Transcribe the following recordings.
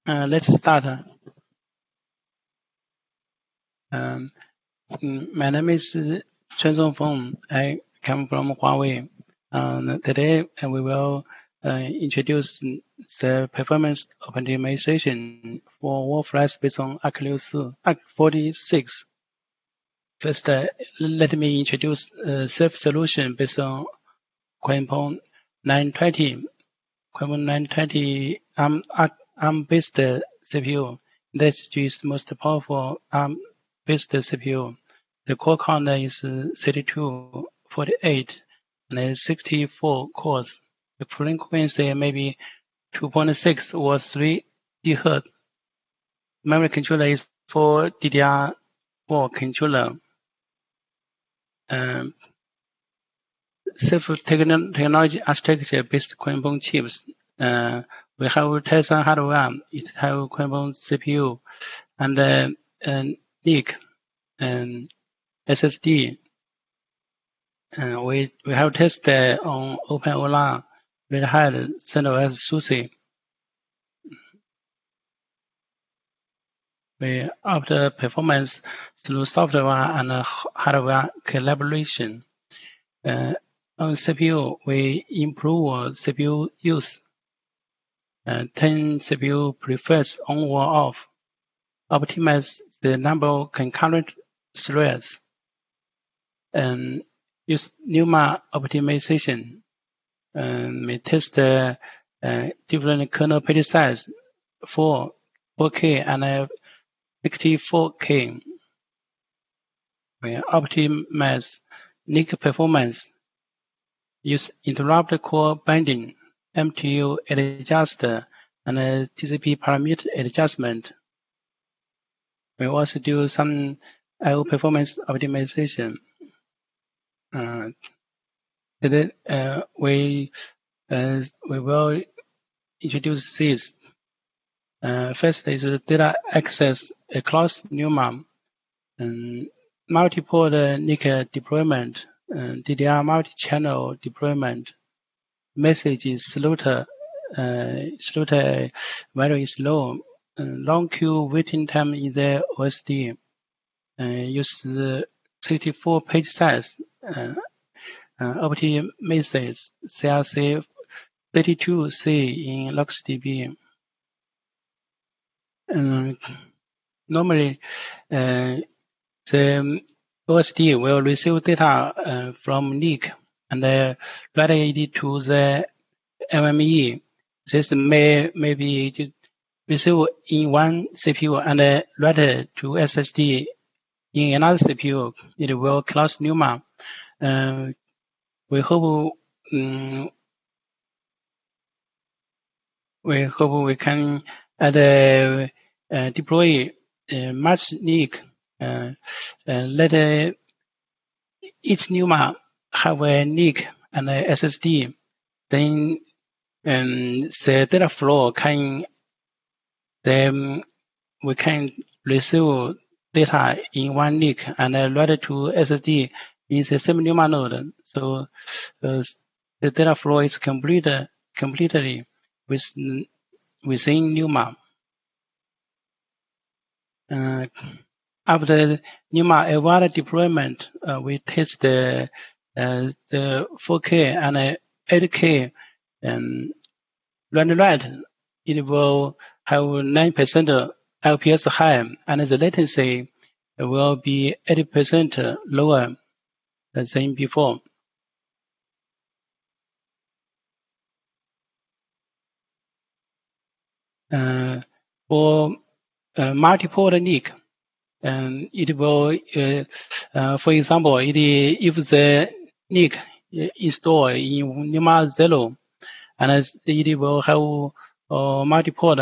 Let's start. My name is chunsong Feng. I come from Huawei. Today we will introduce the performance optimization for wall flash based on ARC46. First, let me introduce Ceph solution based on Qualcomm 920. Qualcomm 920 ARM-based CPU. That is most powerful ARM-based CPU. The core count is 32, 48, and 64 cores. The frequency may be 2.6 or 3 GHz. Memory controller is for DDR4 controller. Ceph technology architecture based Qualcomm chips. We have Tizen hardware. It have Qualcomm CPU and NIC and SSD. We have tested on OpenOLA, Red Hat, CentOS, SUSE. We after performance through software and hardware collaboration. On CPU, we improve CPU use. 10 CPU prefers on or off. Optimize the number of concurrent threads. And use NUMA optimization. We test different kernel page size, 4K and 64K. We optimize NIC performance. Use interrupt core binding, MTU adjuster, and TCP parameter adjustment. We also do some I/O performance optimization. Today we will introduce this. First is data access across NUMA, multi-port NIC deployment, DDI multi-channel deployment. Message is slaughter value is low. Long queue waiting time in the OSD. Use 64 page size. Optimizes CRC 32C in LuxDB. Normally, the OSD will receive data from NIC and write it to the MME. This may be received in one CPU and write it to SSD in another CPU. It will cross NUMA. We hope we can deploy much NIC. Let each NUMA have a NIC and a SSD. Then the data flow we can receive data in one NIC and write it to SSD in the same NUMA node. So the data flow is completely within NUMA. After NUMA award deployment, we test the 4K and 8K run write. It will have 9% LPS high, and the latency will be 80% lower than before. For multi-port NIC, it will, for example, if the NIC installed in NUMA 0, and it will have multi-port.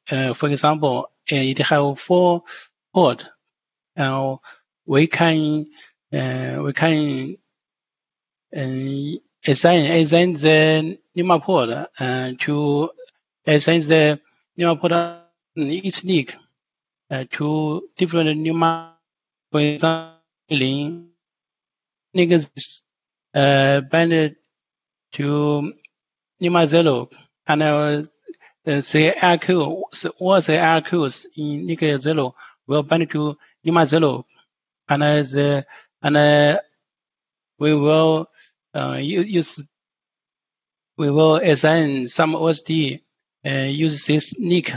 For example, it have 4 ports. We can assign the NUMA port to assign the NUMA port each NIC to different NUMA. For example, NIC is bound to NUMA 0, and the RQ, all the RQs in NIC 0 will bind to lemma 0, and we will we will assign some OSD use this NIC.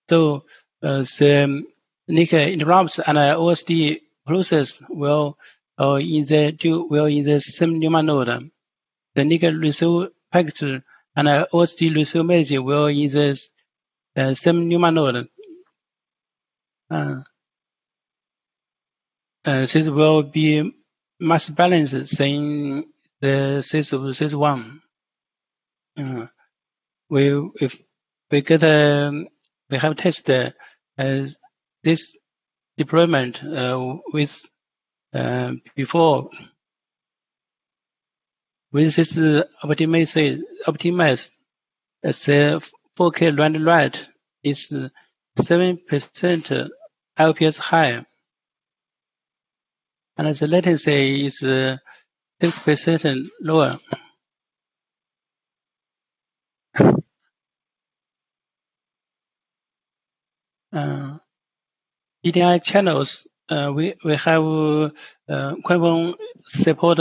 So the NIC interrupts and OSD process will in the same lemma node. The NIC receive packets and OSD receive message will in the same lemma node. This will be mass balance than the sys1. We have tested this deployment with before with this optimized the 4K random write is 7% LPS high, and the latency is 6% lower. DDI channels, we have Quantum support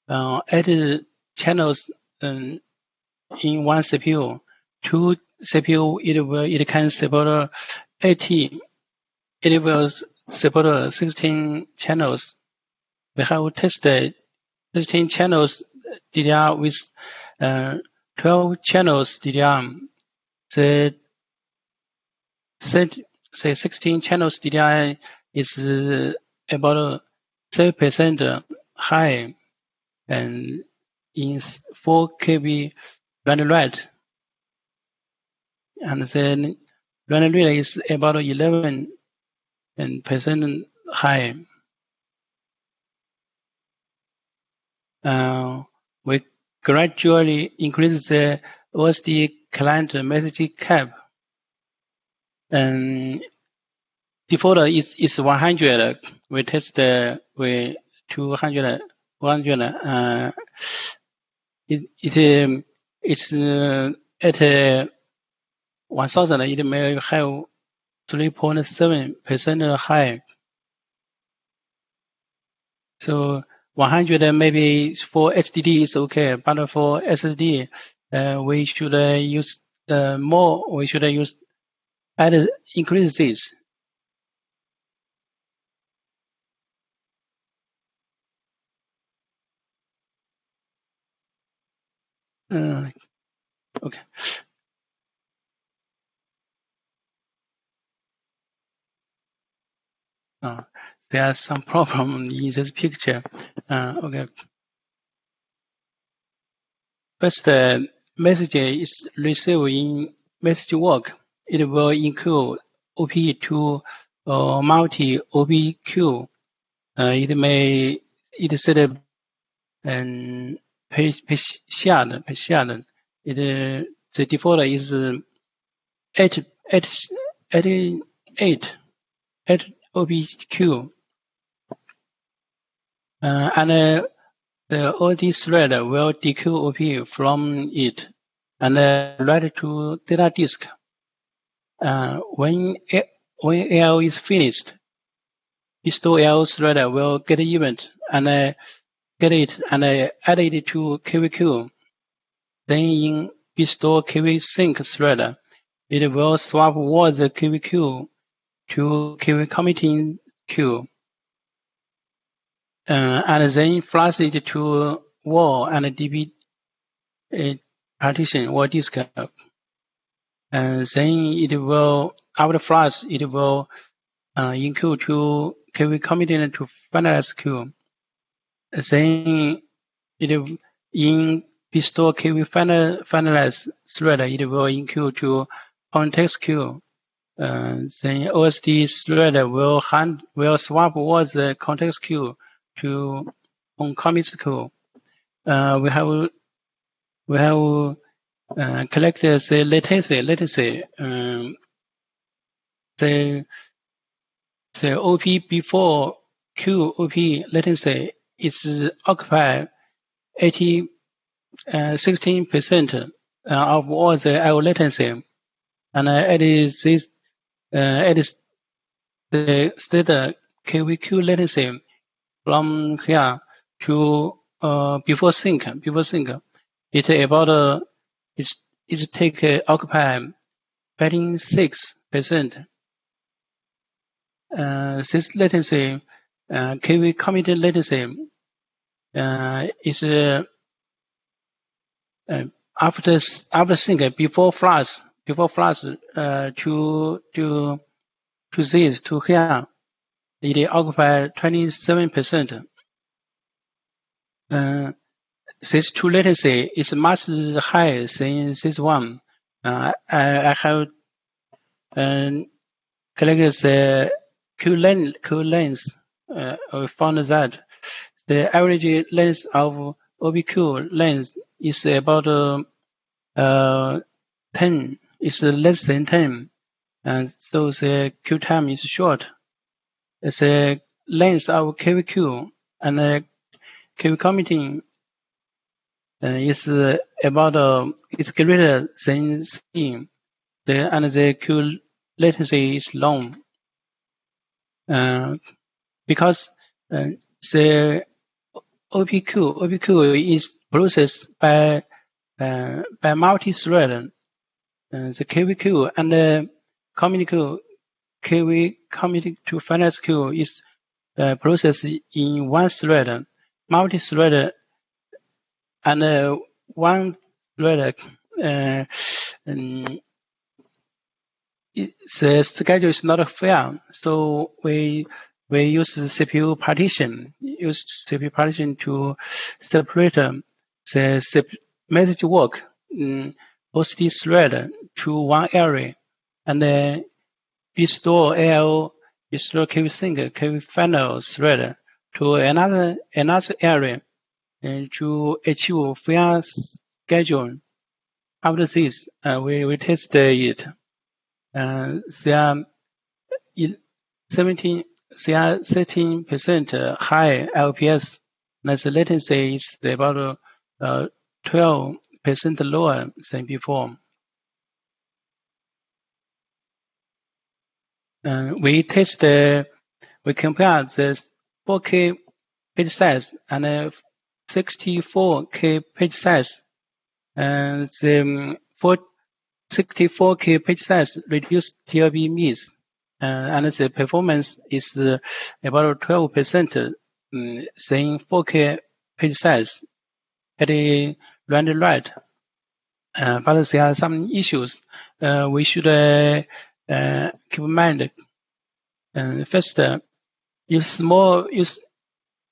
8 channels in one CPU. 2 CPU it can support 80. It will support 16 channels. We have tested 16 channels DDR with 12 channels DDR. The 16 channels DDI is about 30% high and in 4 KB random write. And then random read is about 11% high. We gradually increase the OSD client message cap. And default is 100. We test with 200, 100. It's at 1000. It may have 3.7% high. So 100 maybe for HDD is okay, but for SSD, we should use more. We should increase this. Okay. There are some problem in this picture. Okay. First, message is received in message work. It will include OP to multi OP-Q. It set up and page shared. The default is 88 OP-Q. And the OD thread will decode OP from it and write to data disk. When AL is finished, bestow L thread will get event and get it and add it to KVQ. Then in bestow KV sync thread, it will swap all the KVQ to KV committing queue. And then flush it to wall and DB partition or disk. And then it will, after flush, it will include to KV committing to finalize queue. Then it in bestow KV finalize thread, it will include to context queue. Then OSD thread will swap all the context queue to on commit queue. We have collected the latency. The OP before QOP latency is occupy 80% 16% of all the I/O latency, and it is the state KVQ latency from here to before sync. It about it take occupy 26%. This latency, KV committed latency, is after sync before flash to this to here, it occupy 27%. This two latency is much higher than this one. I have collected the Q length. We found that the average length of OBQ length is about 10. It's less than 10, and so the Q time is short. The length of KVQ and KV committing is about is greater than C, and the Q latency is long. Because the OPQ is processed by multi-thread. The KVQ and the KV committed to finance queue is processed in one thread. Multi-thread and one thread. The schedule is not fair, so we use CPU partition. Use CPU partition to separate the message work OSD thread to one area, and then restore KV sync, KV final thread to another area, and to achieve fair schedule. After this, we test it. They are 13% high LPS. The latency is about 12% lower than before. We compare the 4K page size and 64K page size. The 64K page size reduced TLB miss, and the performance is about 12% than 4K page size. It ran right, but there are some issues we should keep in mind. First,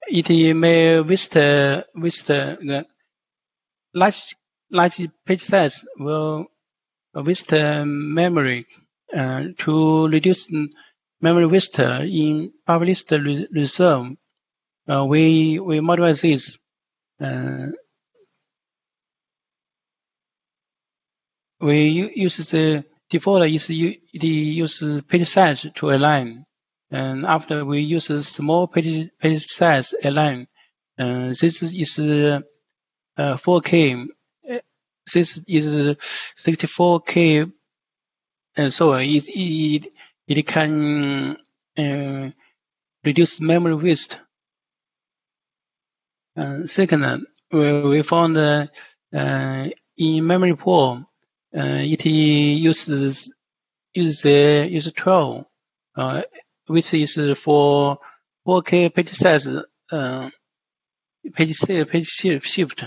it may waste the large page size will waste memory. To reduce memory waste in published reserve, we modify this. We use the default use page size to align, and after we use small page size align. This is 4K. This is 64K, and so it can reduce memory waste. Second, we found in memory pool, it uses 12, which is for 4K page size page shift.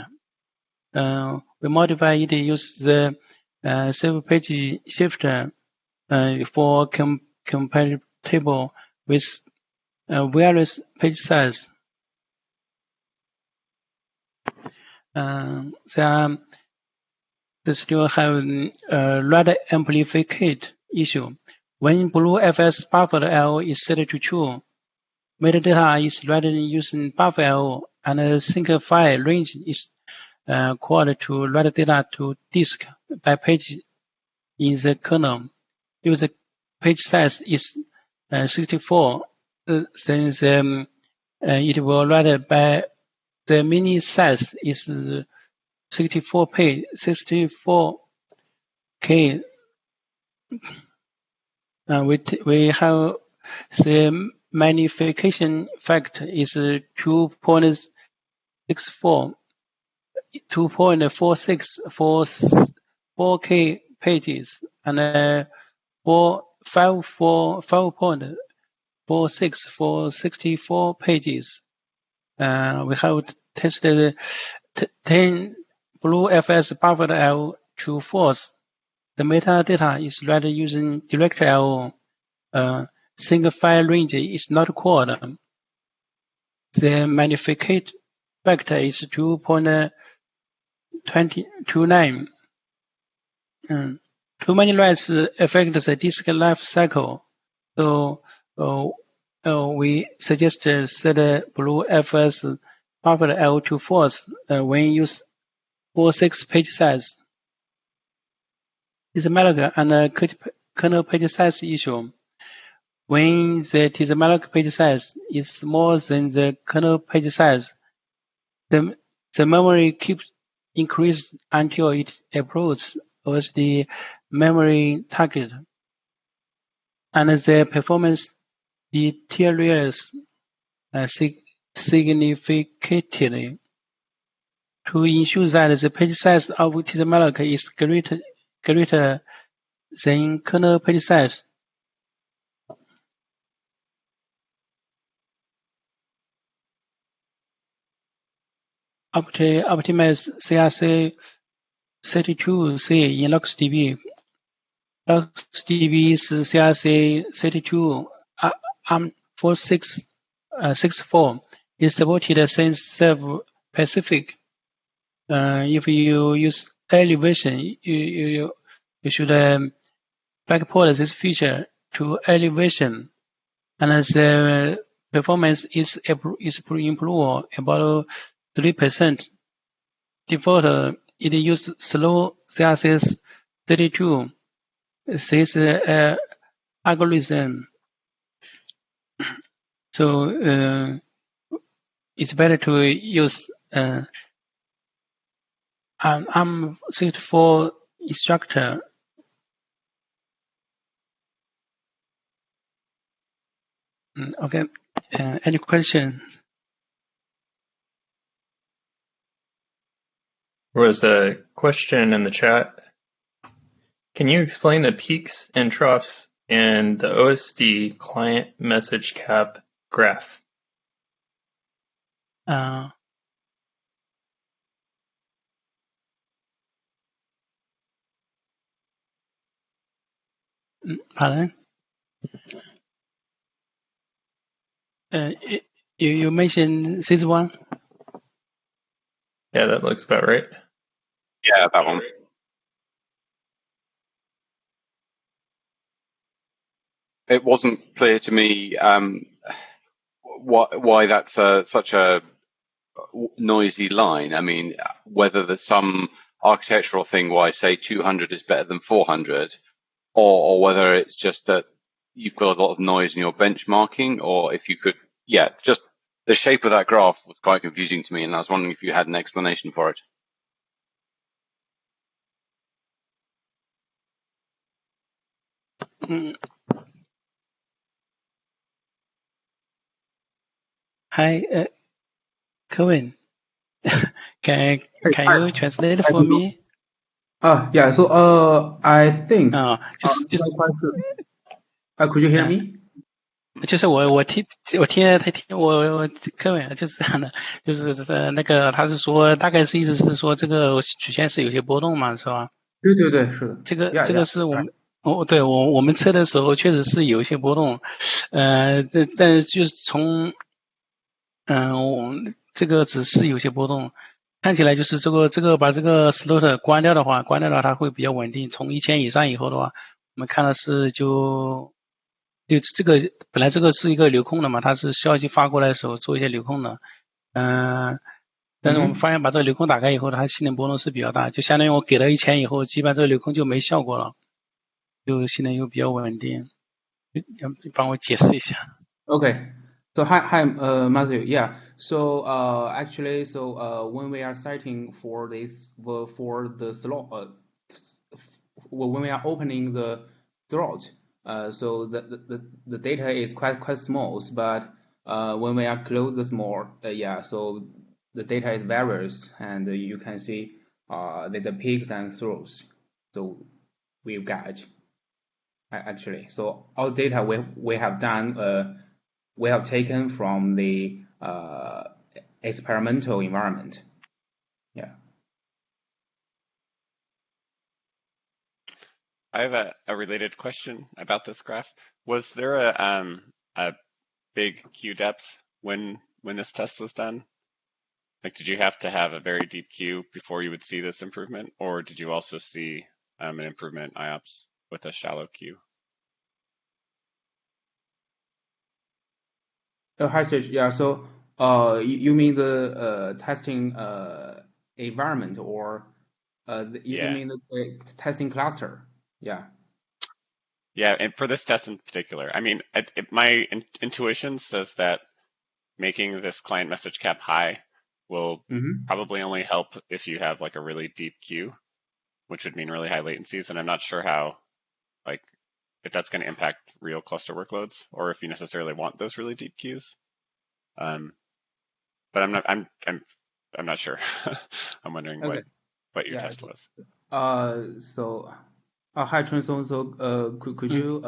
We modify it, use the Ceph page shifter for compatible with various page size. They still have rate amplificate issue. When BlueFS buffer I/O is set to true, metadata is read using buffer I/O, and the sync file range is called to write data to disk by page in the kernel. If the page size is 64, then it will write by the mini size is 64K. We have the magnification factor is 2.64, 2.46 for 4K pages, and 5.46 for 64 pages. We have tested 10 BlueFS buffered L24s. The metadata is read using DirectL. Single file range is not called. The magnification factor is 2.29. Too many writes affect the disk life cycle, so we suggest set BlueFS buffered L24s when use 46 page size. Tismalloc and kernel page size issue. When the Tismalloc page size is more than the kernel page size, the memory keeps increase until it approaches OSD memory target, and the performance deteriorates significantly. To ensure that the page size of Tismalloc is greater than kernel page size, optimize CRC32C in LuxDB. LuxDB's CRC32 ARM64 is supported since Ceph Pacific. If you use elevation, you should backport this feature to elevation, and the performance is improved about 3%. Default, it uses slow CRC32. This algorithm, so it's better to use ARM64 instructor. Okay, any question? There was a question in the chat. Can you explain the peaks and troughs in the OSD client message cap graph? Pardon? You mentioned this one? Yeah, that looks about right. Yeah, that one. It wasn't clear to me why that's such a noisy line. I mean, whether there's some architectural thing why, say, 200 is better than 400, or whether it's just that you've got a lot of noise in your benchmarking, or if you could, yeah, just the shape of that graph was quite confusing to me, and I was wondering if you had an explanation for it. Hi, Kevin. Can you translate for me? Yeah. So I think. just could you hear me? 就是我听我柯伟就是这样的，就是那个他是说大概是意思是说这个曲线是有些波动嘛，是吧？对，是的。这个是我们对我们测的时候确实是有一些波动，但就是从我们这个只是有些波动，看起来就是这个把这个 slot 关掉的话它会比较稳定，从1000以上以后的话，我们看的是就这个本来这个是一个流控的嘛，它是消息发过来的时候做一些流控的，但是我们发现把这个流控打开以后，它性能波动是比较大，就相当于我给了1000以后，基本上这个流控就没效果了，就性能又比较稳定。要帮我解释一下。OK， So hi, Matthew. Yeah. So actually, so when we are citing for this for the slot, when we are opening the throat, so the data is quite small, but when we are close the small, yeah, so the data is various, and you can see the peaks and throws. So we've got actually. So all data we have done, we have taken from the experimental environment. Yeah. I have a related question about this graph. Was there a big Q depth when this test was done? Like, did you have to have a very deep Q before you would see this improvement, or did you also see an improvement in IOPS with a shallow Q? Hi, Serge. Yeah. So you mean the testing environment, or you Yeah. mean the testing cluster? Yeah. Yeah, and for this test in particular, I mean, my intuition says that making this client message cap high will probably only help if you have like a really deep queue, which would mean really high latencies. And I'm not sure how, like, if that's going to impact real cluster workloads or if you necessarily want those really deep queues. But I'm not sure. I'm wondering Okay. what your Yeah. test was. So hi, Chunsong. So could you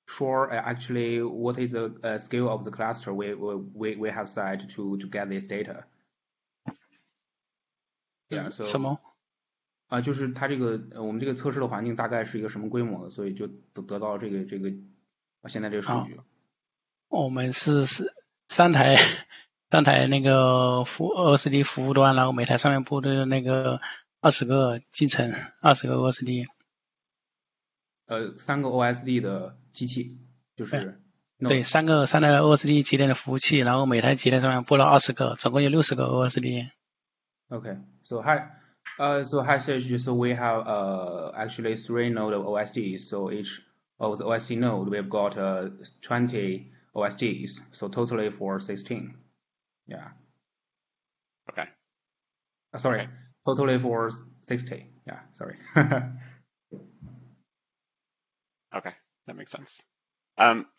sure actually what is the scale of the cluster we have set to get this data? Yeah. So 什么？就是它这个我们这个测试的环境大概是一个什么规模的，所以就得到这个现在这个数据。我们是三台那个OSD 服务端，然后每台上面布的那个20个进程，20个 OSD。3个 OSD 的机器，就是对，三台 OSD 节点的服务器，然后每台节点上面布了20个，总共有60个 OSD。Okay, so hi, Serge. So we have actually 3 node of OSDs. So each of the OSD node we've got 20 OSDs. So totally for 16. Yeah. Okay. Sorry, okay. Totally for 60. Yeah, sorry. Okay, that makes sense.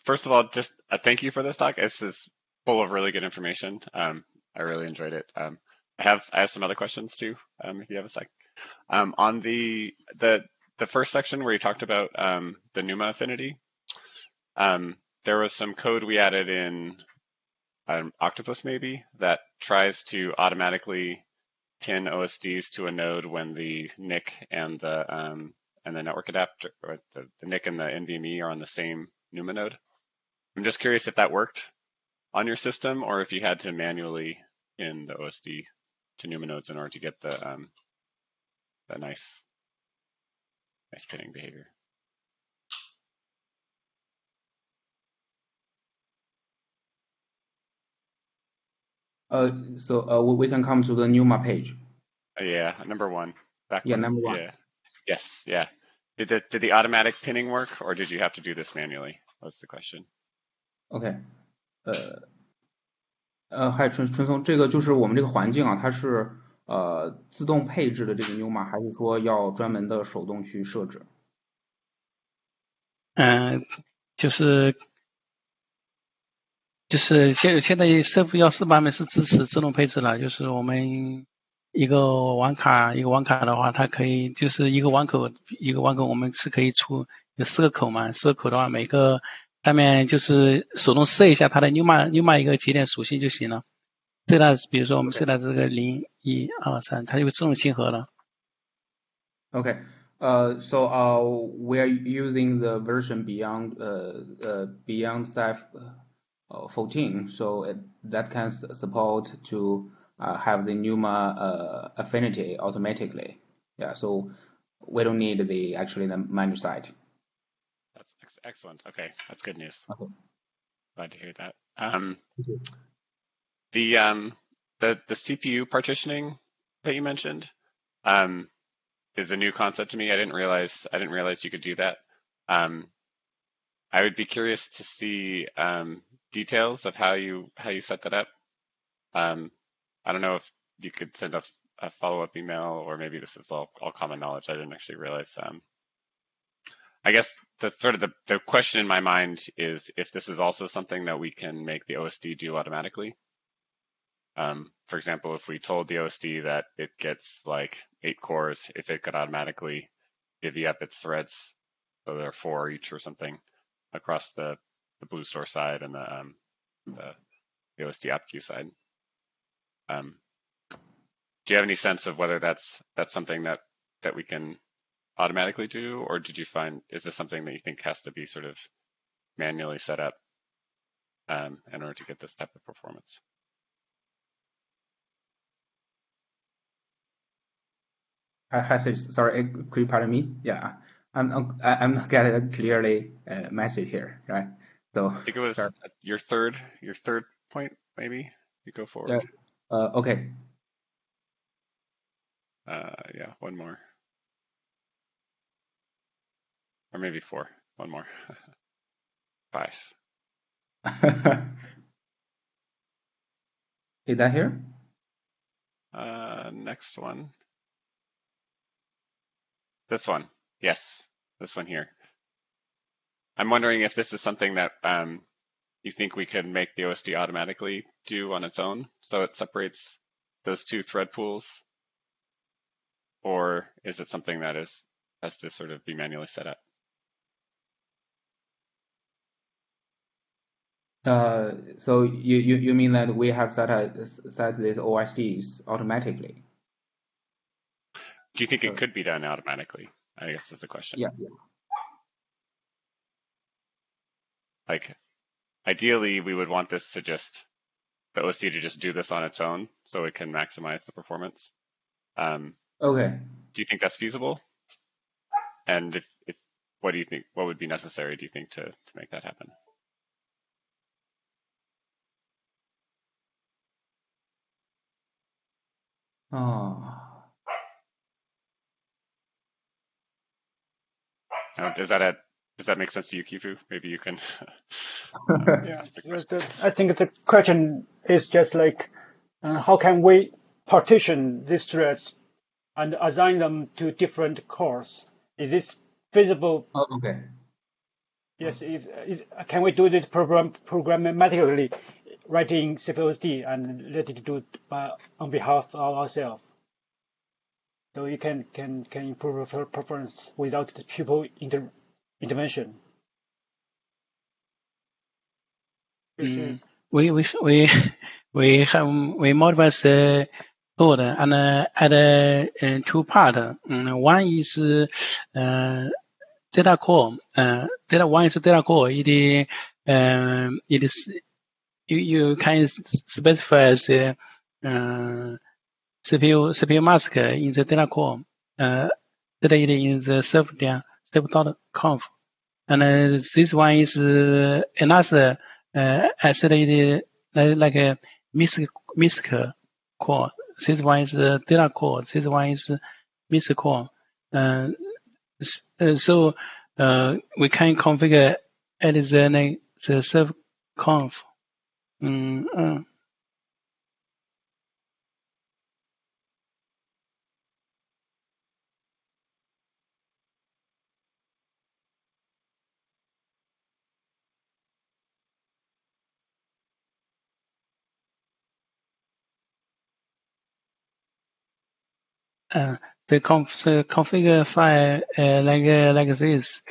First of all, just a thank you for this talk. This is full of really good information. I really enjoyed it. I have some other questions too, if you have a sec. On the first section where you talked about the NUMA affinity, there was some code we added in Octopus maybe that tries to automatically pin OSDs to a node when the NIC and the network adapter, or the NIC and the NVMe are on the same NUMA node. I'm just curious if that worked on your system or if you had to manually pin the OSD to NUMA nodes in order to get the nice pinning behavior. So we can come to the NUMA page. Yeah, number 1. Number 1. Yeah. Yes. Yeah. Did the automatic pinning work, or did you have to do this manually? That's the question. OK，嗨，春松，这个就是我们这个环境啊，它是自动配置的这个 NUMA，还是说要专门的手动去设置？就是现在Ceph 1.4版本是支持自动配置了，就是我们一个网卡的话，它可以就是一个网口我们是可以出有4个口嘛，4个口的话，每个上面就是手动设一下它的 NUMA 一个节点属性就行了。设的比如说我们设的这个0、1、2、3，它就会自动亲和了。Okay. So we are using the version beyond Ceph 14, so that can support to have the NUMA affinity automatically. Yeah, so we don't need the manual side. That's excellent. Okay, that's good news. Okay. Glad to hear that. The CPU partitioning that you mentioned is a new concept to me. I didn't realize you could do that. I would be curious to see details of how you set that up. I don't know if you could send a follow-up email, or maybe this is all common knowledge. I didn't actually realize. I guess that's sort of the question in my mind is if this is also something that we can make the OSD do automatically. For example, if we told the OSD that it gets like 8 cores, if it could automatically divvy up its threads, so there are 4 each or something across the Blue Store side and the OSD AppQ side. Do you have any sense of whether that's something that we can automatically do, or did you find, is this something that you think has to be sort of manually set up in order to get this type of performance? Sorry, could you pardon me? Yeah, I'm not getting a clearly message here, right? So I think it was your third point, maybe. You go forward. Yeah. Okay. Yeah, one more. Or maybe 4. One more. 5. Is that here? Next one. This one. Yes, this one here. I'm wondering if this is something that you think we can make the OSD automatically do on its own, so it separates those 2 thread pools, or is it something that has to sort of be manually set up? So you mean that we have set these OSDs automatically? Do you think it could be done automatically? I guess is the question. Yeah. Like, ideally, we would want this to the OSD to just do this on its own, so it can maximize the performance. Okay. Do you think that's feasible? And if what do you think? What would be necessary, do you think, to make that happen? Oh. Does that make sense to you, Kifu? Maybe you can. Yeah, I think the question is just like, how can we partition these threads and assign them to different cores? Is this feasible? Oh, okay. Yes. Can we do this programmatically, writing Ceph OSD and let it do it on behalf of ourselves? So you can improve performance without the people intervention. We modify the code and add 2 parts. One is data core. One is data core. It is you can specify the CPU mask in the data core. That it in the ceph.conf. And this one is another isolated like a MISC core. This one is data core. This one is MISC core. So we can configure at the ceph.conf. The configure file like this.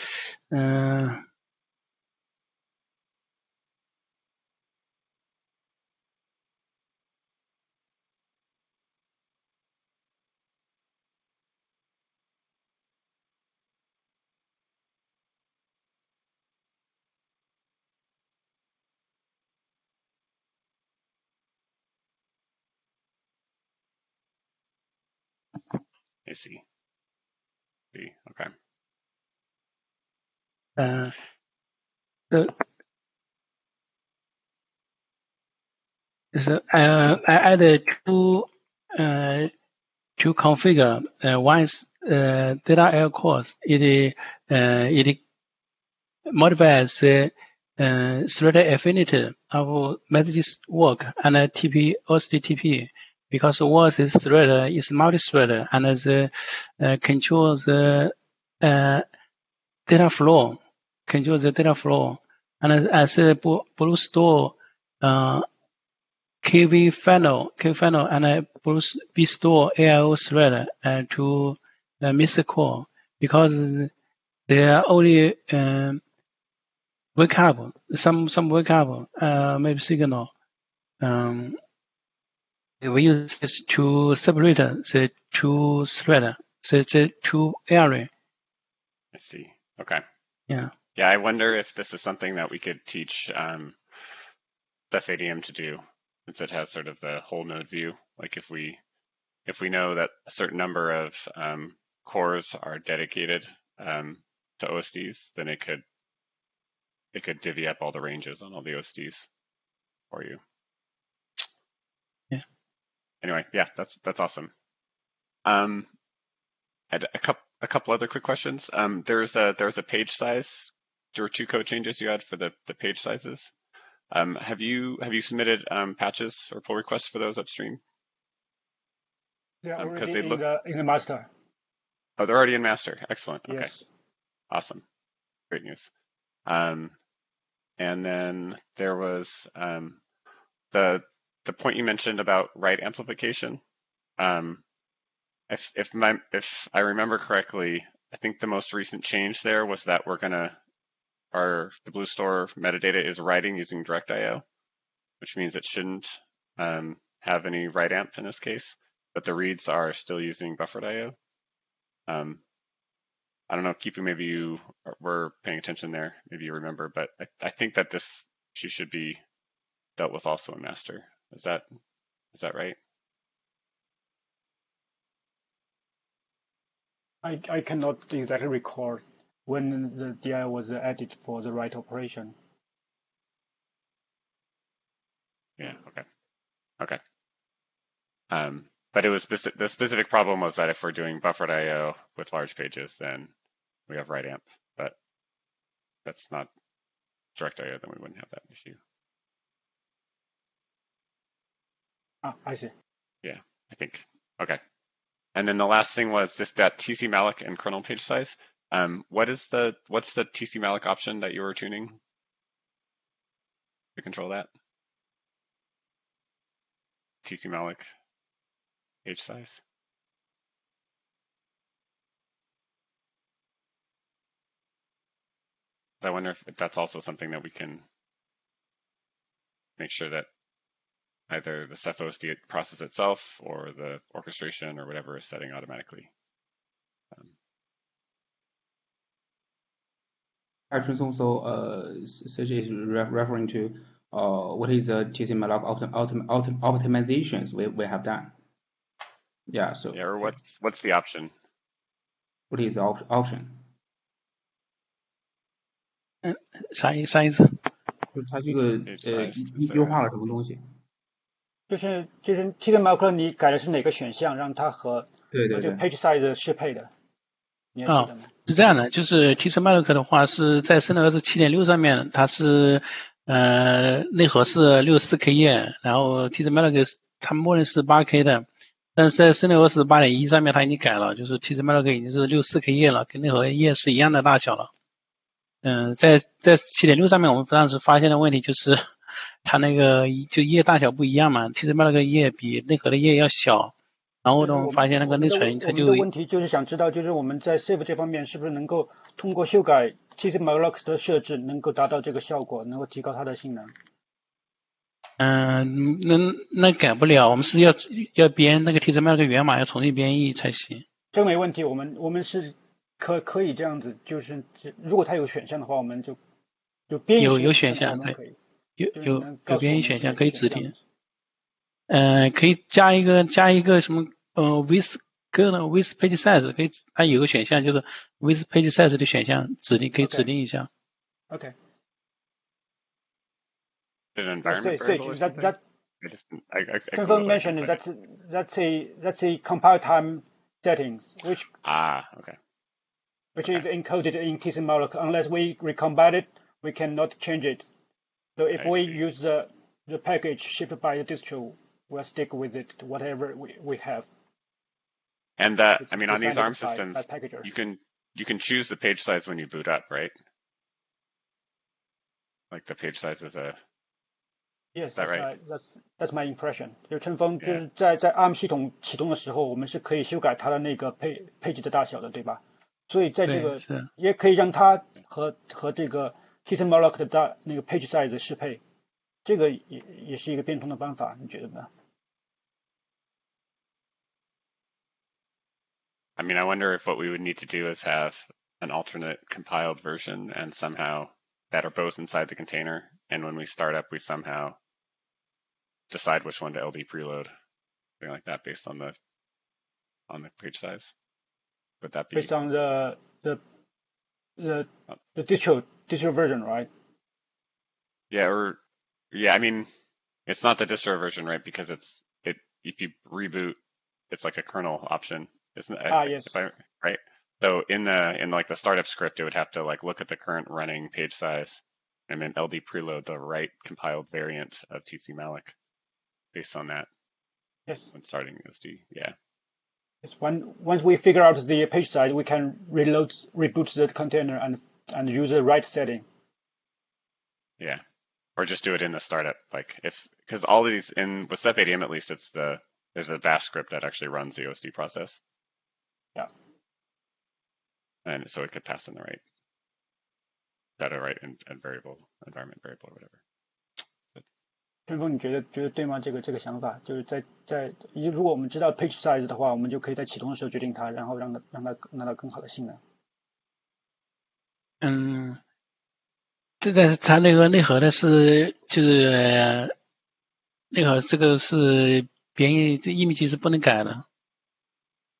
I see. Okay. So I added 2 configure. One is data L cores. It modifies thread affinity of messages work and TP OSD TP, because once this thread is multi-thread and the control the data flow, and as a blue store KV final and blue B store AIO thread to miss the call, because they are only wake up, some wake up, maybe signal. We use this to separate the two thread, the two area. I see. Okay. Yeah. Yeah, I wonder if this is something that we could teach Ceph ADM to do, since it has sort of the whole node view. Like if we know that a certain number of cores are dedicated to OSDs, then it could divvy up all the ranges on all the OSDs for you. Yeah. Anyway, yeah, that's awesome. I had a couple other quick questions. There was a page size. There were 2 code changes you had for the page sizes. Have you submitted patches or pull requests for those upstream? They're already in the master. Oh, they're already in master. Excellent. Okay. Yes. Awesome. Great news. And then there was the point you mentioned about write amplification. If I remember correctly, I think the most recent change there was that the Blue Store metadata is writing using direct IO, which means it shouldn't have any write amp in this case, but the reads are still using buffered IO. I don't know, Kipu, maybe you were paying attention there, maybe you remember, but I think that this issue should be dealt with also in master. Is that right? I cannot exactly recall when the DI was added for the write operation. Yeah. Okay. But it was the specific problem was that if we're doing buffered IO with large pages, then we have write amp. But that's not direct IO, then we wouldn't have that issue. I see. Yeah, I think. Okay. And then the last thing was just that TC malloc and kernel page size. What's the TC malloc option that you were tuning to control that? TC malloc page size. I wonder if that's also something that we can make sure that either the Ceph OSD process itself or the orchestration or whatever is setting automatically. Chunsong, so Serge is referring to what is the TC malloc optimizations we have done. Yeah. So. Yeah. Or what's the option? What is the option? 啥意思？就是它这个优化了什么东西？就是 TC malloc 你改的是哪个选项，让它和这个 page size 适配的？你还记得吗？是这样的，就是 TC malloc 的话是在Kernel 7.6上面，它是内核是64K 页，然后 TC malloc 它默认是8K 的，但是在Kernel 8.1上面它已经改了，就是 TC malloc 已经是64K 页了，跟内核页是一样的大小了。在 7.6上面我们当时发现的问题就是它那个就页大小不一样嘛 ，TC malloc 页比内核的页要小。然后呢，我们发现那个内存它就。我们的问题就是想知道，就是我们在 Ceph 这方面是不是能够通过修改 TC malloc 的设置，能够达到这个效果，能够提高它的性能？那改不了，我们是要编那个 TC malloc 源码，要重新编译才行。这没问题，我们是可以这样子，就是如果它有选项的话，我们就编译有选项，对，有编译选项可以指定。可以加一个什么with page size， 可以，它有个选项就是 with page size 的选项可以指定一下。Okay. Chunsong mentioned that's a compile time settings which okay. Which is encoded in TC malloc. Unless we recombine it, we cannot change it. So if we use the package shipped by the distro, we'll stick with it, whatever we have. And that, I mean, on these ARM systems, by you can choose the page size when you boot up, right? Like the page size is a. Yes, is that right? That's my impression. 就春风就是在 ARM 系统启动的时候，我们是可以修改它的那个配置的大小的，对吧？所以在这个也可以让它和这个 Kernel 的那个 page size 适配，这个也是一个变通的办法，你觉得呢？ I mean, I wonder if what we would need to do is have an alternate compiled version and somehow that are both inside the container. And when we start up, we somehow decide which one to LD preload, something like that, based on the page size. Would that be based on the distro version, right? Yeah, I mean, it's not the distro version, right? Because if you reboot, it's like a kernel option, isn't it? Yes. Right. So in like the startup script, it would have to like look at the current running page size and then LD preload the right compiled variant of tcmalloc based on that. Yes. When starting OSD, yeah. Yes. Once we figure out the page size, we can reboot the container and use the right setting. Yeah. Or just do it in the startup, like because all these with Ceph ADM at least, there's a bash script that actually runs the OSD process. Yeah. And so it could pass in the right and variable environment variable or whatever. 春风，你觉得对吗？这个想法就是在如果我们知道 page size 的话，我们就可以在启动的时候决定它，然后让它拿到更好的性能。它那个内核的是就是内核这个是编译，这译密器是不能改的，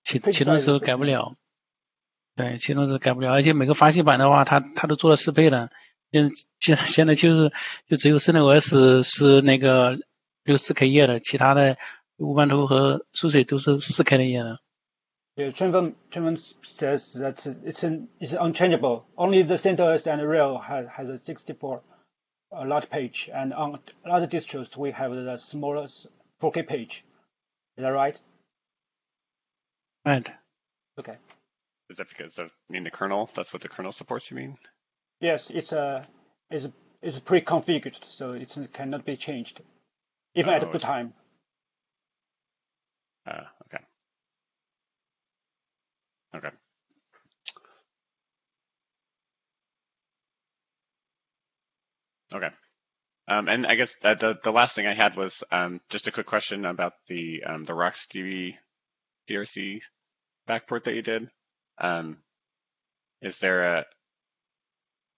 启动的时候改不了。对，启动时改不了，而且每个发行版的话，它都做了适配的。现在就只有Kernel是那个64K 页的，其他的无版图和书水都是4K 的页的。Yeah, Chunfeng says that it's unchangeable. Only the CentOS and Rail has a 64 large page, and on other distros we have the smaller 4K page. Is that right? Right. Okay. Is that because of the kernel? That's what the kernel supports, you mean? Yes, it's pre-configured, so it cannot be changed, even at boot time. Okay. Okay. Okay. And I guess the last thing I had was just a quick question about the RocksDB DRC backport that you did. Is there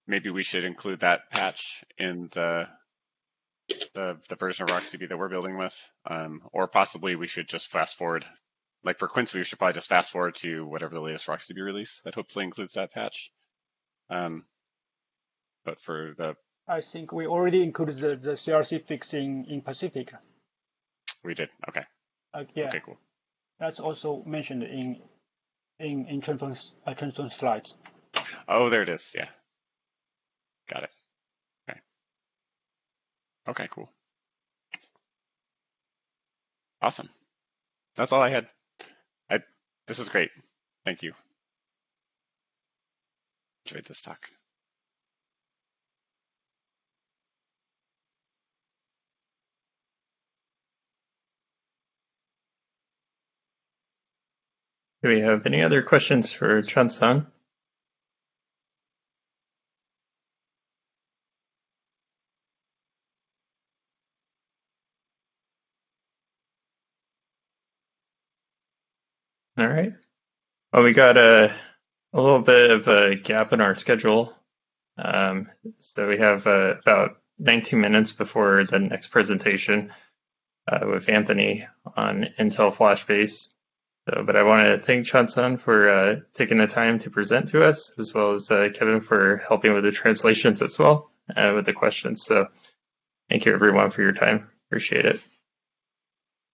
maybe we should include that patch in the version of RocksDB that we're building with, or possibly we should just fast forward. Like for Quincy, we should probably just fast forward to whatever the latest RocksDB release that hopefully includes that patch. But for I think we already included the CRC fix in Pacific. We did. Okay. Yeah. Okay. Cool. That's also mentioned in Chunfeng's slides. Oh, there it is. Yeah. Got it. Okay. Okay. Cool. Awesome. That's all I had. This was great. Thank you. Enjoyed this talk. Do we have any other questions for Chunsong? All right. Well, we got a little bit of a gap in our schedule. So we have about 19 minutes before the next presentation with Anthony on Intel FlashBase. But I want to thank Chunsong for taking the time to present to us, as well as Kevin for helping with the translations as well with the questions. So thank you everyone for your time. Appreciate it.